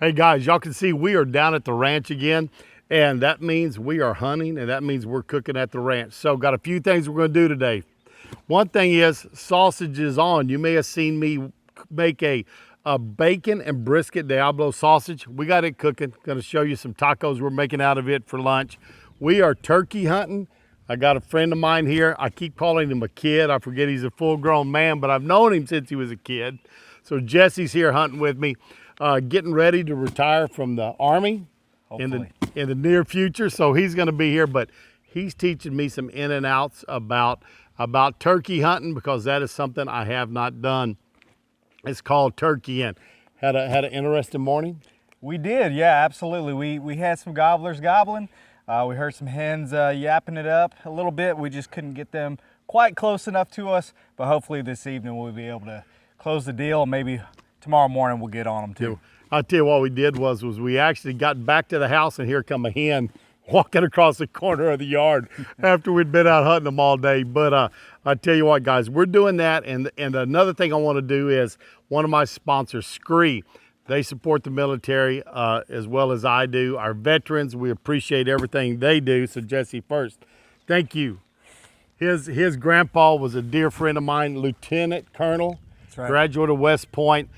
Hey guys, y'all can see we are down at the ranch again, and that means we are hunting, and that means we're cooking at the ranch. So got a few things we're gonna do today. One thing is sausage is on. You may have seen me make a bacon and brisket Diablo sausage. We got it cooking. Gonna show you some tacos we're making out of it for lunch. We are turkey hunting. I got a friend of mine here. I keep calling him a kid. I forget he's a full-grown man, but I've known him since he was a kid. So Jesse's here hunting with me. Getting ready to retire from the Army in the near future, so he's going to be here. But he's teaching me some in and outs about turkey hunting, because that is something I have not done. It's called turkey in. Had an interesting morning. We did, yeah, absolutely. We had some gobblers gobbling. We heard some hens yapping it up a little bit. We just couldn't get them quite close enough to us, but hopefully this evening we'll be able to close the deal. Maybe tomorrow morning we'll get on them too. I'll tell you what we did was we actually got back to the house, and here come a hen walking across the corner of the yard after we'd been out hunting them all day. But I tell you what, guys, we're doing that. And another thing I want to do is one of my sponsors, SKRE. They support the military as well as I do. Our veterans, we appreciate everything they do. So Jesse, first, thank you. His grandpa was a dear friend of mine, Lieutenant Colonel, that's right, graduate of West Point.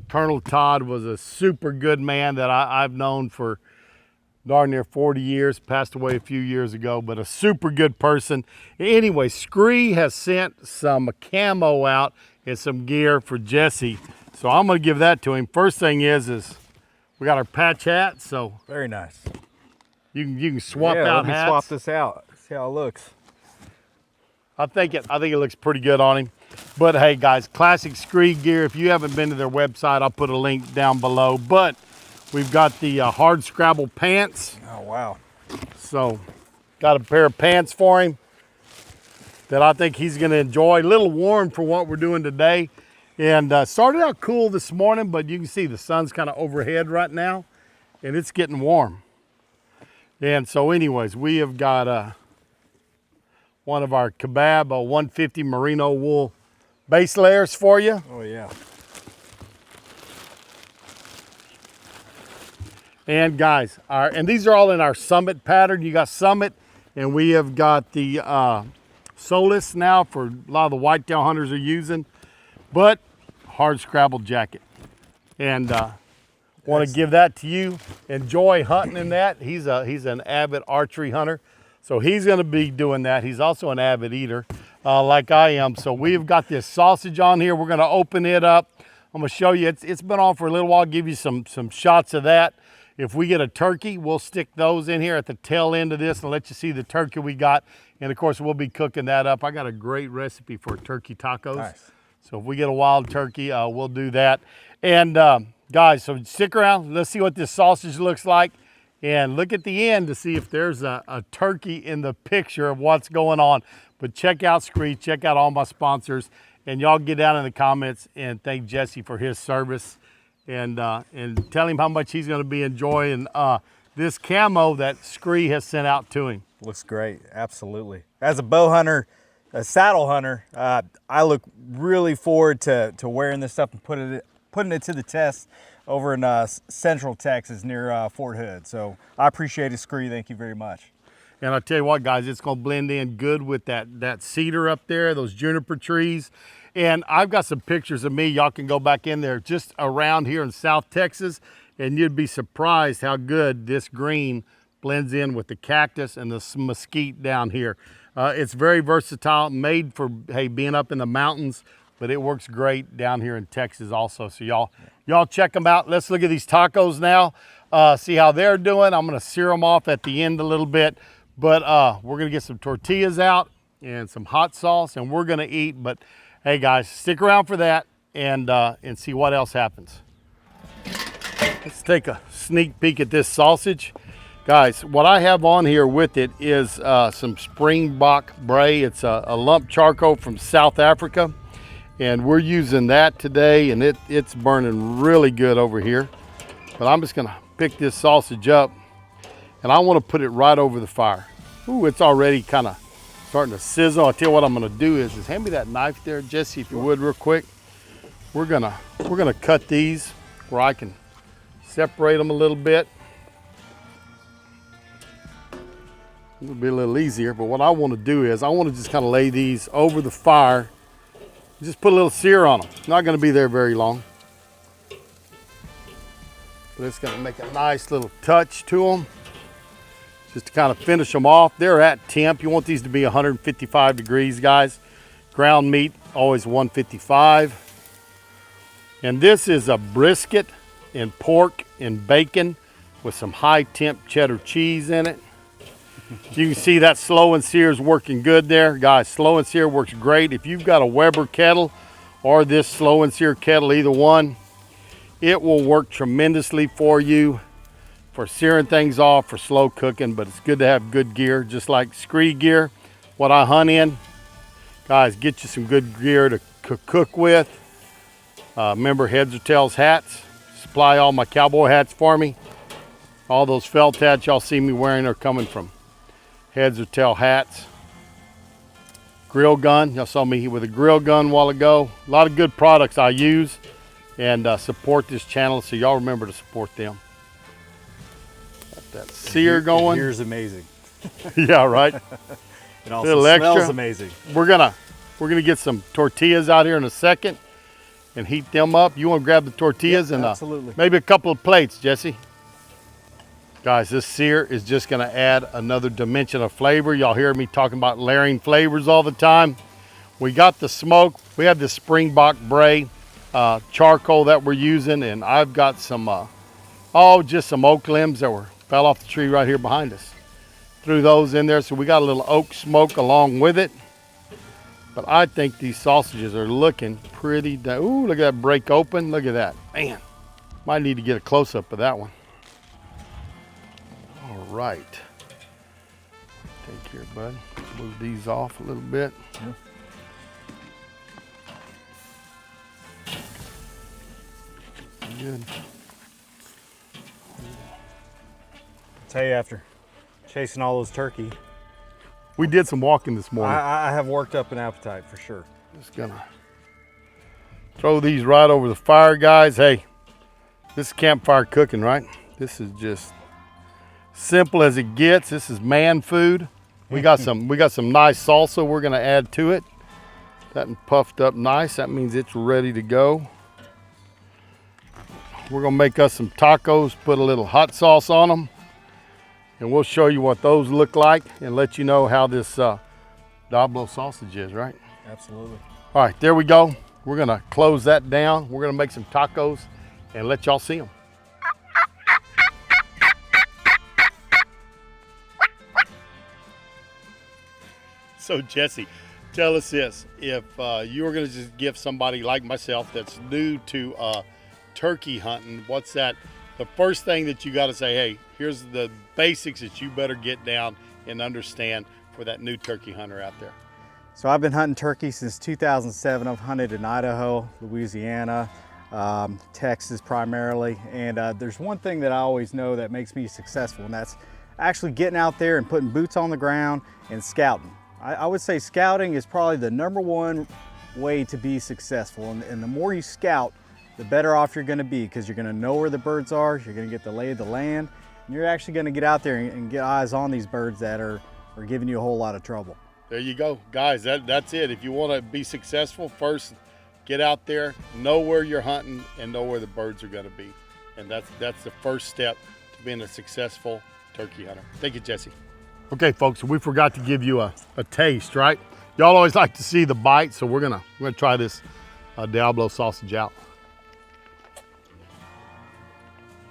Colonel Todd was a super good man that I've known for darn near 40 years, passed away a few years ago, but a super good person. Anyway, SKRE has sent some camo out and some gear for Jesse. So I'm gonna give that to him. First thing is we got our patch hat, so. Very nice. You can swap out hats. Let me swap this out, see how it looks. I think it looks pretty good on him. But hey guys, classic SKRE gear. If you haven't been to their website, I'll put a link down below. But we've got the hard scrabble pants. Oh wow. So got a pair of pants for him that I think he's gonna enjoy. A little warm for what we're doing today. And started out cool this morning, but you can see the sun's kind of overhead right now and it's getting warm. And so anyways, we have got one of our kebab 150 merino wool base layers for you. Oh yeah. And guys, and these are all in our Summit pattern. You got Summit, and we have got the Solus now for a lot of the whitetail hunters are using, but hard scrabble jacket. And want to give that to you. Enjoy hunting in that. He's an avid archery hunter, so he's going to be doing that. He's also an avid eater, like I am. So we've got this sausage on here. We're going to open it up. I'm going to show you. It's been on for a little while. Give you some shots of that. If we get a turkey, we'll stick those in here at the tail end of this and let you see the turkey we got. And of course, we'll be cooking that up. I got a great recipe for turkey tacos. Nice. So if we get a wild turkey, we'll do that. And guys, so stick around. Let's see what this sausage looks like. And look at the end to see if there's a turkey in the picture of what's going on. But check out SKRE, check out all my sponsors. And y'all get down in the comments and thank Jesse for his service. And tell him how much he's going to be enjoying this camo that SKRE has sent out to him. Looks great, absolutely. As a bow hunter, a saddle hunter, I look really forward to wearing this stuff and putting it to the test over in Central Texas near Fort Hood. So I appreciate it, SKRE. Thank you very much. And I'll tell you what, guys, it's going to blend in good with that cedar up there, those juniper trees. And I've got some pictures of me. Y'all can go back in there just around here in South Texas, and you'd be surprised how good this green blends in with the cactus and the mesquite down here. It's very versatile, made for, hey, being up in the mountains, but it works great down here in Texas also. So y'all check them out. Let's look at these tacos now, see how they're doing. I'm gonna sear them off at the end a little bit, but we're gonna get some tortillas out and some hot sauce, and we're gonna eat. But hey guys, stick around for that and see what else happens. Let's take a sneak peek at this sausage. Guys, what I have on here with it is some Springbok bray. It's a lump charcoal from South Africa. And we're using that today, and it's burning really good over here. But I'm just gonna pick this sausage up, and I wanna put it right over the fire. Ooh, it's already kind of starting to sizzle. I'll tell you what I'm gonna do is hand me that knife there, Jesse, if you would, real quick. We're gonna cut these where I can separate them a little bit. It'll be a little easier, but what I want to do is I want to just kind of lay these over the fire. Just put a little sear on them. Not going to be there very long. But it's going to make a nice little touch to them. Just to kind of finish them off. They're at temp. You want these to be 155 degrees, guys. Ground meat, always 155. And this is a brisket and pork and bacon with some high temp cheddar cheese in it. You can see that slow and sear is working good there. Guys, slow and sear works great. If you've got a Weber kettle or this slow and sear kettle, either one, it will work tremendously for you for searing things off, for slow cooking, but it's good to have good gear, just like SKRE gear, what I hunt in. Guys, get you some good gear to cook with. Remember, heads or tails hats. Supply all my cowboy hats for me. All those felt hats y'all see me wearing are coming from Heads or Tail Hats. Grill gun, y'all saw me with a grill gun a while ago. A lot of good products I use and support this channel, so y'all remember to support them. Got that sear going. Here's amazing. Yeah, right. It also smells extra. amazing. We're gonna get some tortillas out here in a second and heat them up. You want to grab the tortillas and absolutely. Maybe a couple of plates, Jesse. Guys, this sear is just gonna add another dimension of flavor. Y'all hear me talking about layering flavors all the time. We got the smoke. We have this Springbok Bray charcoal that we're using, and I've got some, just some oak limbs that fell off the tree right here behind us. Threw those in there, so we got a little oak smoke along with it. But I think these sausages are looking pretty, ooh, look at that break open. Look at that, man. Might need to get a close-up of that one. All right. Take care, bud. Move these off a little bit. Yeah. Good. Tell you, after chasing all those turkey, We did some walking this morning. I have worked up an appetite for sure. Just gonna throw these right over the fire, guys. Hey, this is campfire cooking, right? This is just simple as it gets. This is man food. We got some nice salsa we're gonna add to it. That puffed up nice. That means it's ready to go. We're gonna make us some tacos, put a little hot sauce on them, and we'll show you what those look like and let you know how this Diablo sausage is, right? Absolutely. All right, there we go. We're gonna close that down. We're gonna make some tacos and let y'all see them. So Jesse, tell us this. If you were gonna just give somebody like myself that's new to turkey hunting, what's that? The first thing that you gotta say, hey, here's the basics that you better get down and understand for that new turkey hunter out there. So I've been hunting turkey since 2007. I've hunted in Idaho, Louisiana, Texas primarily. And there's one thing that I always know that makes me successful, and that's actually getting out there and putting boots on the ground and scouting. I would say scouting is probably the #1 way to be successful. And the more you scout, the better off you're gonna be, because you're gonna know where the birds are, you're gonna get the lay of the land, and you're actually gonna get out there and get eyes on these birds that are giving you a whole lot of trouble. There you go, guys. That's it. If you want to be successful, first get out there, know where you're hunting, and know where the birds are going to be, and that's the first step to being a successful turkey hunter. Thank you, Jesse. Okay, folks, we forgot to give you a taste, right? Y'all always like to see the bite, so we're gonna try this Diablo sausage out.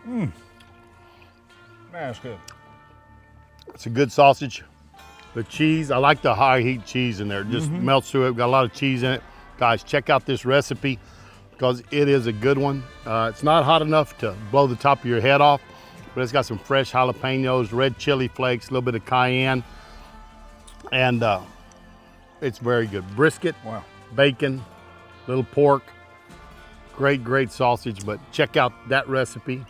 Man, that's good. It's a good sausage. The cheese, I like the high heat cheese in there. It just melts through it. Got a lot of cheese in it. Guys, check out this recipe because it is a good one. It's not hot enough to blow the top of your head off, but it's got some fresh jalapenos, red chili flakes, a little bit of cayenne, and it's very good. Brisket, Wow. bacon, little pork, great sausage, but check out that recipe.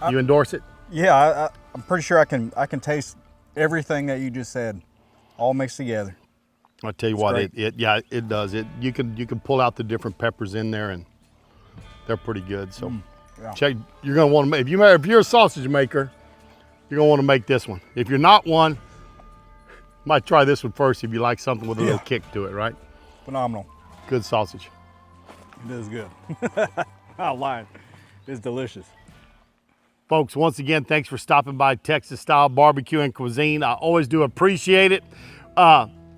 You endorse it? Yeah, I'm pretty sure I can taste everything that you just said, all mixed together. I'll tell you It's what, great. it does. You can pull out the different peppers in there, and they're pretty good. So Yeah. Check. You're gonna want to. If you're a sausage maker, you're gonna want to make this one. If you're not one, might try this one first if you like something with a little kick to it, right? Phenomenal. Good sausage. It is good. Not lying. It's delicious. Folks, once again, thanks for stopping by Texas Style Barbecue and Cuisine. I always do appreciate it.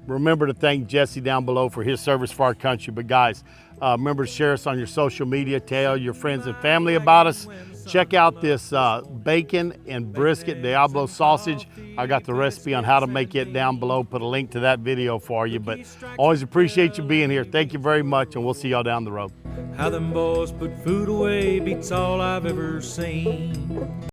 Remember to thank Jesse down below for his service for our country. But guys, remember to share us on your social media. Tell your friends and family about us. Check out this Bacon and Brisket Diablo sausage. I got the recipe on how to make it down below. Put a link to that video for you. But always appreciate you being here. Thank you very much, and we'll see y'all down the road. How them boys put food away beats all I've ever seen.